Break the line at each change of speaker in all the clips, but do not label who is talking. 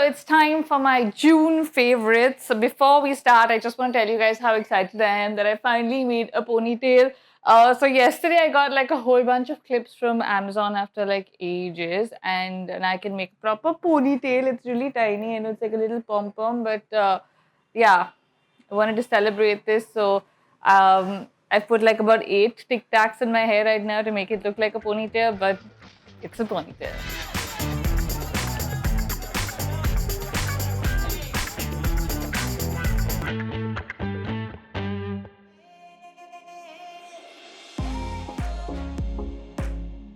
it's time for my June favorites. So before we start, I just want to tell you guys how excited I am that I finally made a ponytail. So yesterday I got like a whole bunch of clips from Amazon after like ages, and I can make a proper ponytail. It's really tiny and it's like a little pom-pom, but yeah, I wanted to celebrate this. So I put like about 8 Tic Tacs in my hair right now to make it look like a ponytail, but it's a ponytail.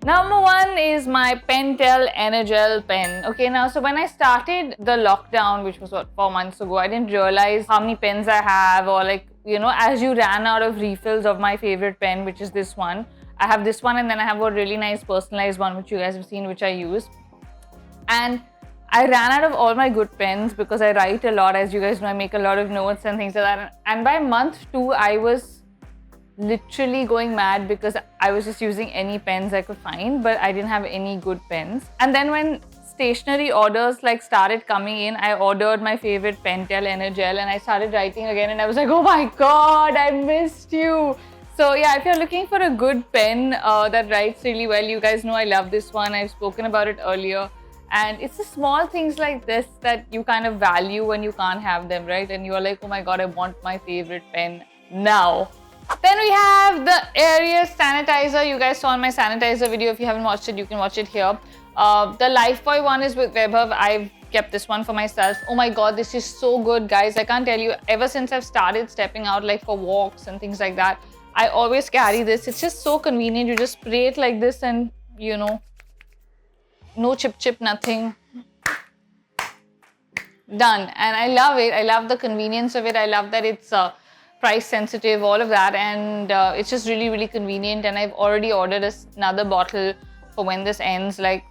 Number one is my PENTEL ENERGEL pen. Okay, now, so when I started the lockdown, which was what, 4 months ago, I didn't realize how many pens I have, or like, you know, as you ran out of refills of my favorite pen, which is this one. I have this one, and then I have a really nice personalized one, which you guys have seen, which I use. And I ran out of all my good pens because I write a lot. As you guys know, I make a lot of notes and things like that. And by month 2, I was literally going mad because I was just using any pens I could find, but I didn't have any good pens. And then when stationery orders like started coming in, I ordered my favorite PENTEL ENERGEL, and I started writing again, and I was like, oh my god, I missed you. So yeah, if you're looking for a good pen that writes really well, you guys know I love this one. I've spoken about it earlier. And it's the small things like this that you kind of value when you can't have them, right? And you're like, oh my god, I want my favorite pen now. Then we have the ARIAS sanitizer. You guys saw in my sanitizer video. If you haven't watched it, you can watch it here. The Lifebuoy one is with Vaibhav. I've kept this one for myself. Oh my god, this is so good, guys. I can't tell you, ever since I've started stepping out like for walks and things like that, I always carry this. It's just so convenient. You just spray it like this and, you know, no chip, nothing. Done. And I love it. I love the convenience of it. I love that it's price sensitive, all of that, and it's just really convenient. And I've already ordered another bottle for when this ends. Like,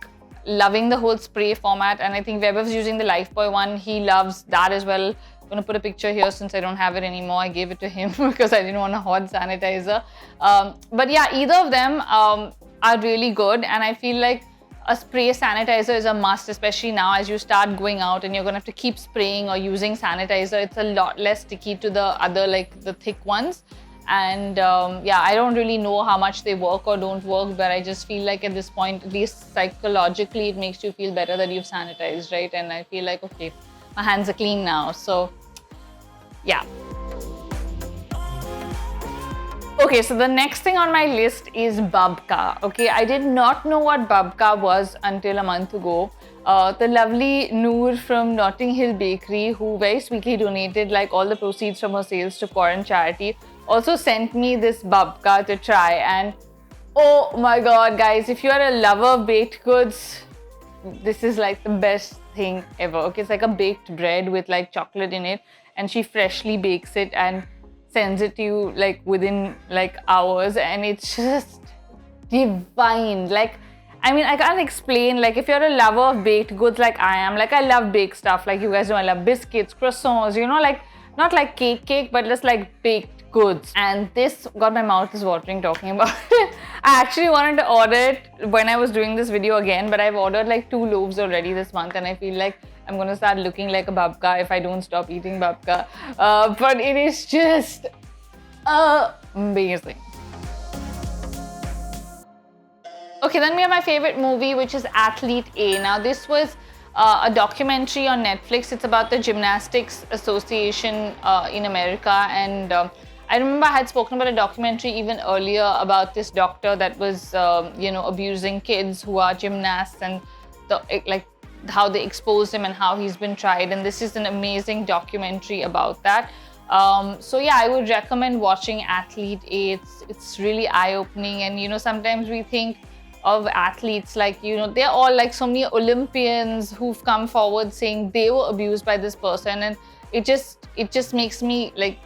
loving the whole spray format. And I think Vaibhav's using the Lifebuoy one. He loves that as well. I'm gonna put a picture here since I don't have it anymore. I gave it to him because I didn't want a hot sanitizer. But yeah, either of them are really good, and I feel like a spray sanitizer is a must, especially now as you start going out and you're gonna have to keep spraying or using sanitizer. It's a lot less sticky to the other, like the thick ones. And yeah, I don't really know how much they work or don't work, but I just feel like at this point, at least psychologically, it makes you feel better that you've sanitized, right? And I feel like, okay, my hands are clean now. So yeah. Okay, so the next thing on my list is Babka. Okay, I did not know what Babka was until a month ago. The lovely Noor from Notting Hill Bakery, who very sweetly donated like all the proceeds from her sales to foreign charity, also sent me this Babka to try. And oh my god, guys, if you are a lover of baked goods, this is like the best thing ever. Okay, it's like a baked bread with like chocolate in it, and she freshly bakes it and sends it to you like within like hours, and it's just divine. Like, I mean, I can't explain. Like, if you're a lover of baked goods like I am, like I love baked stuff, like you guys know I love biscuits, croissants, you know, like not like cake, but just like baked goods. And this, god, my mouth is watering talking about it. I actually wanted to order it when I was doing this video again, but I've ordered like 2 loaves already this month, and I feel like I'm going to start looking like a babka if I don't stop eating babka. But it is just amazing. Okay, then we have my favorite movie, which is Athlete A. Now, this was a documentary on Netflix. It's about the Gymnastics Association in America. And I remember I had spoken about a documentary even earlier about this doctor that was, you know, abusing kids who are gymnasts, and how they exposed him and how he's been tried. And this is an amazing documentary about that. So yeah, I would recommend watching Athlete A. It's really eye-opening. And you know, sometimes we think of athletes like, you know, they're all like so many Olympians who've come forward saying they were abused by this person, and it just makes me like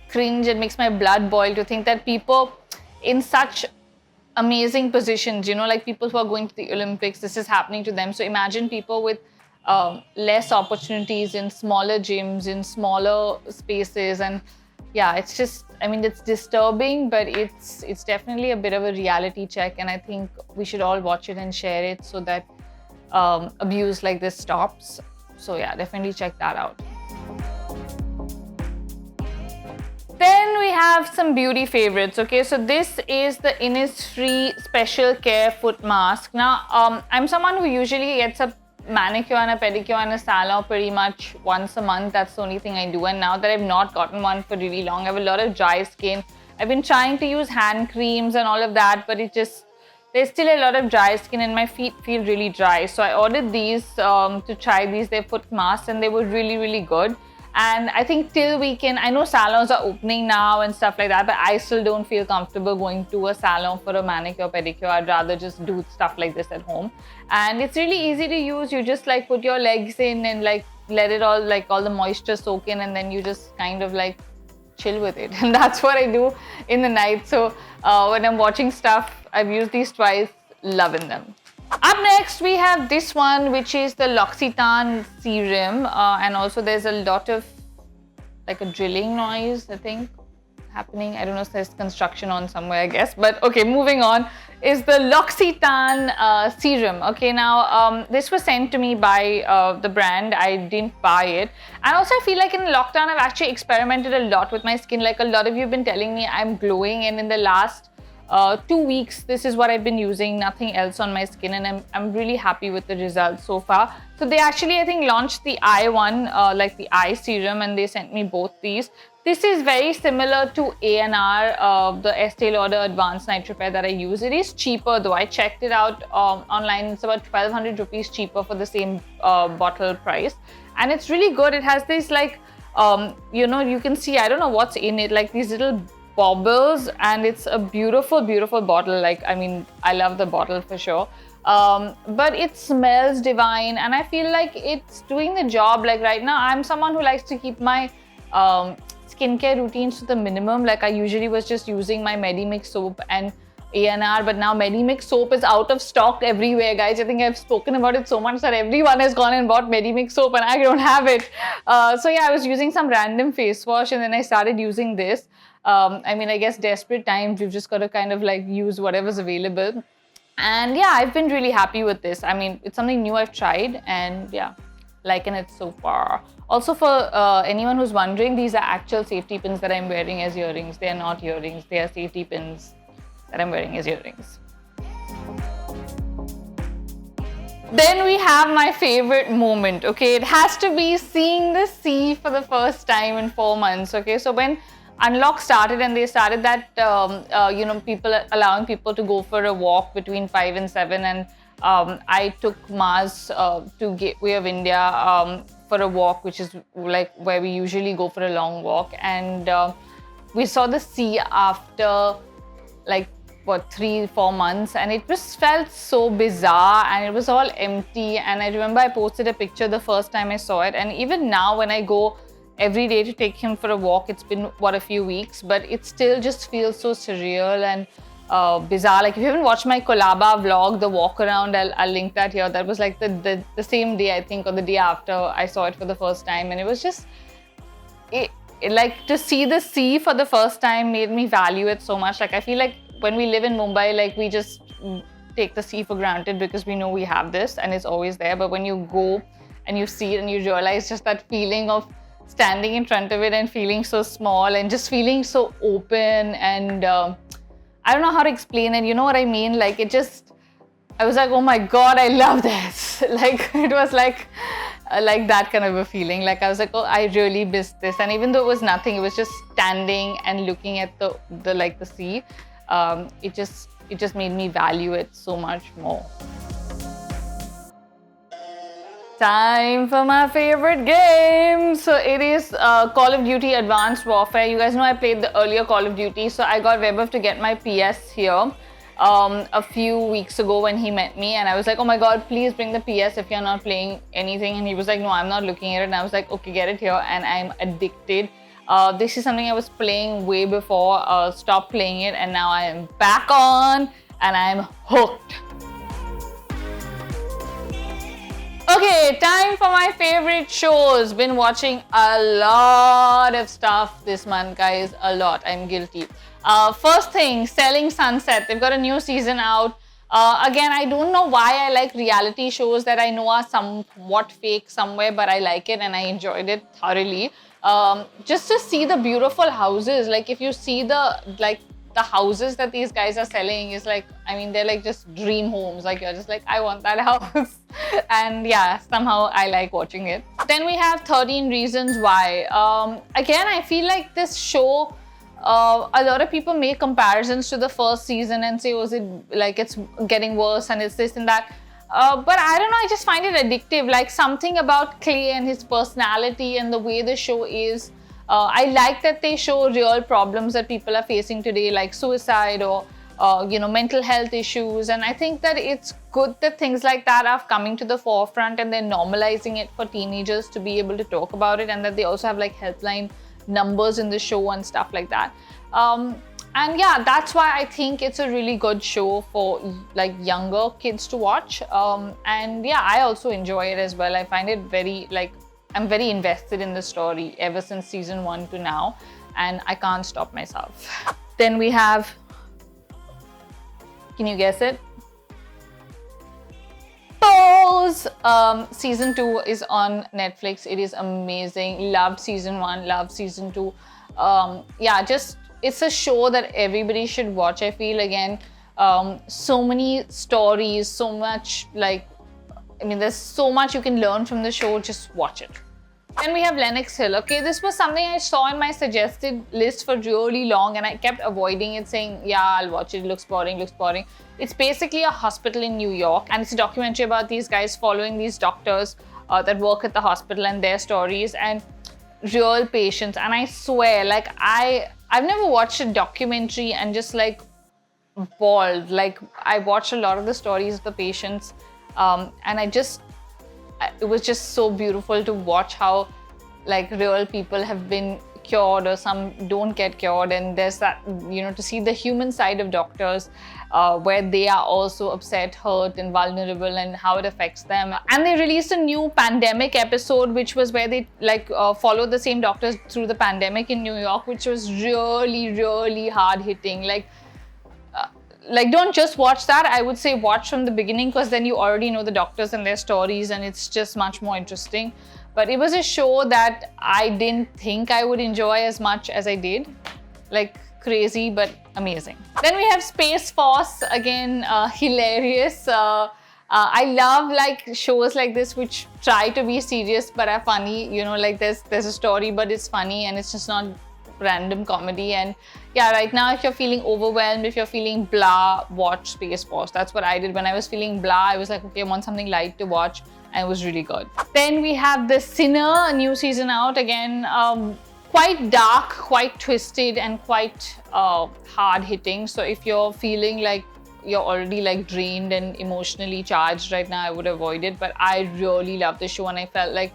cringe. It makes my blood boil to think that people in such amazing positions, you know, like people who are going to the Olympics, this is happening to them. So imagine people with less opportunities in smaller gyms, in smaller spaces. And yeah, it's just, I mean, it's disturbing, but it's definitely a bit of a reality check. And I think we should all watch it and share it so that abuse like this stops. So yeah, definitely check that out. Then we have some beauty favorites. Okay, so this is the INNISFREE Special Care Foot Mask. Now, I'm someone who usually gets a manicure and a pedicure and a salon pretty much once a month. That's the only thing I do. And now that I've not gotten one for really long, I have a lot of dry skin. I've been trying to use hand creams and all of that, but there's still a lot of dry skin and my feet feel really dry. So I ordered these to try these. They're foot masks and they were really, really good. And I think till weekend, I know salons are opening now and stuff like that, but I still don't feel comfortable going to a salon for a manicure, pedicure. I'd rather just do stuff like this at home. And it's really easy to use. You just like put your legs in and like let it all, like all the moisture soak in, and then you just kind of like chill with it. And that's what I do in the night. So when I'm watching stuff, I've used these twice, loving them. Up next, we have this one, which is the L'Occitane Serum. And also there's a lot of like a drilling noise, I think, happening. I don't know if there's construction on somewhere, I guess. But okay, moving on, is the L'Occitane Serum. Okay, now this was sent to me by the brand. I didn't buy it. And also I feel like in lockdown, I've actually experimented a lot with my skin. Like a lot of you have been telling me I'm glowing, and in the last 2 weeks, this is what I've been using, nothing else on my skin, and I'm really happy with the results so far. So they actually, I think, launched the eye one, like the eye serum, and they sent me both these. This is very similar to ANR, the Estee Lauder Advanced Night Repair that I use. It is cheaper though. I checked it out online. It's about 1200 rupees cheaper for the same bottle price, and it's really good. It has this like, you know, you can see, I don't know what's in it, like these little baubles, and it's a beautiful, beautiful bottle. Like, I mean, I love the bottle for sure. But it smells divine, and I feel like it's doing the job. Like right now, I'm someone who likes to keep my skincare routines to the minimum. Like I usually was just using my Medimix soap and ANR, but now Medimix soap is out of stock everywhere, guys. I think I've spoken about it so much that everyone has gone and bought Medimix soap and I don't have it. So yeah, I was using some random face wash, and then I started using this. I mean, I guess desperate times, you've just got to kind of like use whatever's available. And yeah, I've been really happy with this. I mean, it's something new I've tried, and yeah, liking it so far. Also, for anyone who's wondering, these are actual safety pins that I'm wearing as earrings. They are not earrings. They are safety pins that I'm wearing as earrings. Then we have my favorite moment, okay? It has to be seeing the sea for the first time in 4 months, okay? So when Unlock started and they started that, you know, allowing people to go for a walk between 5 and 7, and I took Mars to Gateway of India for a walk, which is like where we usually go for a long walk, and we saw the sea after like what, 3-4 months, and it just felt so bizarre, and it was all empty. And I remember I posted a picture the first time I saw it, and even now when I go every day to take him for a walk, it's been what, a few weeks, but it still just feels so surreal and bizarre. Like if you haven't watched my Kolaba vlog, the walk around, I'll link that here. That was like the same day, I think, or the day after I saw it for the first time, and it was just like to see the sea for the first time made me value it so much. Like I feel like when we live in Mumbai, like we just take the sea for granted because we know we have this and it's always there. But when you go and you see it and you realize just that feeling of standing in front of it and feeling so small and just feeling so open, and I don't know how to explain it. You know what I mean? Like it just, I was like, oh my God, I love this. Like it was like that kind of a feeling. Like I was like, oh, I really missed this. And even though it was nothing, it was just standing and looking at the sea. It just made me value it so much more. Time for my favorite game. So it is Call of Duty Advanced Warfare. You guys know I played the earlier Call of Duty, so I got Webov to get my PS here a few weeks ago when he met me, and I was like, oh my God, please bring the PS if you're not playing anything. And he was like, no, I'm not looking at it. And I was like, okay, get it here. And I'm addicted. This is something I was playing way before, stopped playing it, and now I am back on and I'm hooked. Okay, time for my favorite shows. Been watching a lot of stuff this month, guys. A lot. I'm guilty. First thing, Selling Sunset. They've got a new season out. Again, I don't know why I like reality shows that I know are somewhat fake somewhere, but I like it and I enjoyed it thoroughly. Just to see the beautiful houses, like if you see the houses that these guys are selling is like, I mean, they're like just dream homes. Like you're just like, I want that house. And yeah, somehow I like watching it. Then we have 13 Reasons Why. Again, I feel like this show, a lot of people make comparisons to the first season and say, was it like it's getting worse and it's this and that. But I don't know, I just find it addictive. Like something about Clay and his personality and the way the show is. I like that they show real problems that people are facing today, like suicide or mental health issues. And I think that it's good that things like that are coming to the forefront and they're normalizing it for teenagers to be able to talk about it, and that they also have like helpline numbers in the show and stuff like that. And yeah, that's why I think it's a really good show for like younger kids to watch. And yeah, I also enjoy it as well. I find it very I'm very invested in the story ever since season 1 to now, and I can't stop myself. Then we have, can you guess it? Pose! Season 2 is on Netflix. It is amazing. Loved season 1, loved season 2. Yeah, just, it's a show that everybody should watch, I feel. Again, so many stories, so much there's so much you can learn from the show. Just watch it. Then we have Lenox Hill. Okay, this was something I saw in my suggested list for really long and I kept avoiding it, saying, yeah, I'll watch it. It looks boring, looks boring. It's basically a hospital in New York, and it's a documentary about these guys following these doctors that work at the hospital and their stories and real patients. And I swear, like I've never watched a documentary and just like bawled. Like I watched a lot of the stories of the patients. And it was just so beautiful to watch how like real people have been cured or some don't get cured, and there's that, to see the human side of doctors where they are also upset, hurt and vulnerable, and how it affects them. And they released a new pandemic episode, which was where they followed the same doctors through the pandemic in New York, which was really, really hard hitting. Don't just watch that. I would say watch from the beginning, because then you already know the doctors and their stories and it's just much more interesting. But it was a show that I didn't think I would enjoy as much as I did. Like crazy, but amazing. Then we have Space Force. Again, hilarious. I love shows like this which try to be serious but are funny. There's a story but it's funny and it's just not random comedy. And yeah, right now if you're feeling overwhelmed, if you're feeling blah, watch Space Force. That's what I did when I was feeling blah. I was like, okay, I want something light to watch, and it was really good. Then we have The Sinner, a new season out. Again, quite dark, quite twisted, and quite hard hitting. So if you're feeling like you're already drained and emotionally charged right now, I would avoid it. But I really love the show, and I felt like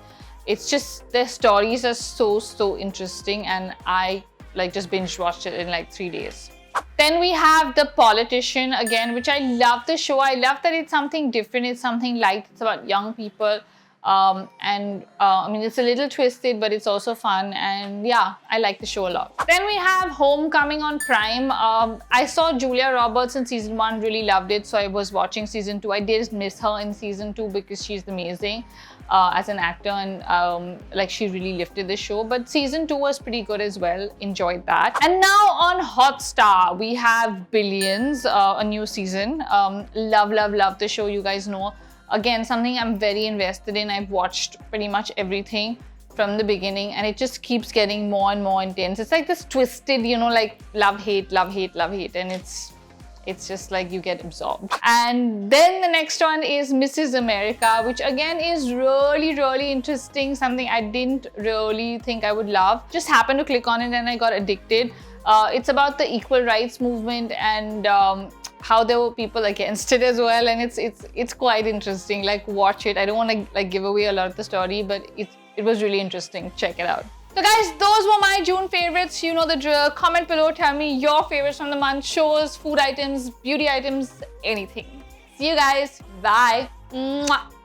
it's just, their stories are so interesting, and I just binge watched it in 3 days. Then we have The Politician, again, which I love the show. I love that it's something different, it's something light, it's about young people. It's a little twisted, but it's also fun, and yeah, I like the show a lot. Then we have Homecoming on Prime. I saw Julia Roberts in season 1, really loved it, so I was watching season 2. I did miss her in season 2 because she's amazing as an actor, and she really lifted the show. But season 2 was pretty good as well, enjoyed that. And now on HOTSTAR, we have Billions, a new season. Love the show, you guys know. Again, something I'm very invested in. I've watched pretty much everything from the beginning, and it just keeps getting more and more intense. It's like this twisted, love, hate, and it's just like you get absorbed. And then the next one is Mrs. America, which again is really interesting, something I didn't really think I would love. Just happened to click on it and I got addicted. It's about the equal rights movement and how there were people against it as well, and it's quite interesting. Watch it. I don't want to give away a lot of the story, but it was really interesting. Check it out. So guys, those were my June favorites. You know the drill. Comment below, tell me your favorites from the month. Shows, food items, beauty items, anything. See you guys. Bye. Mwah.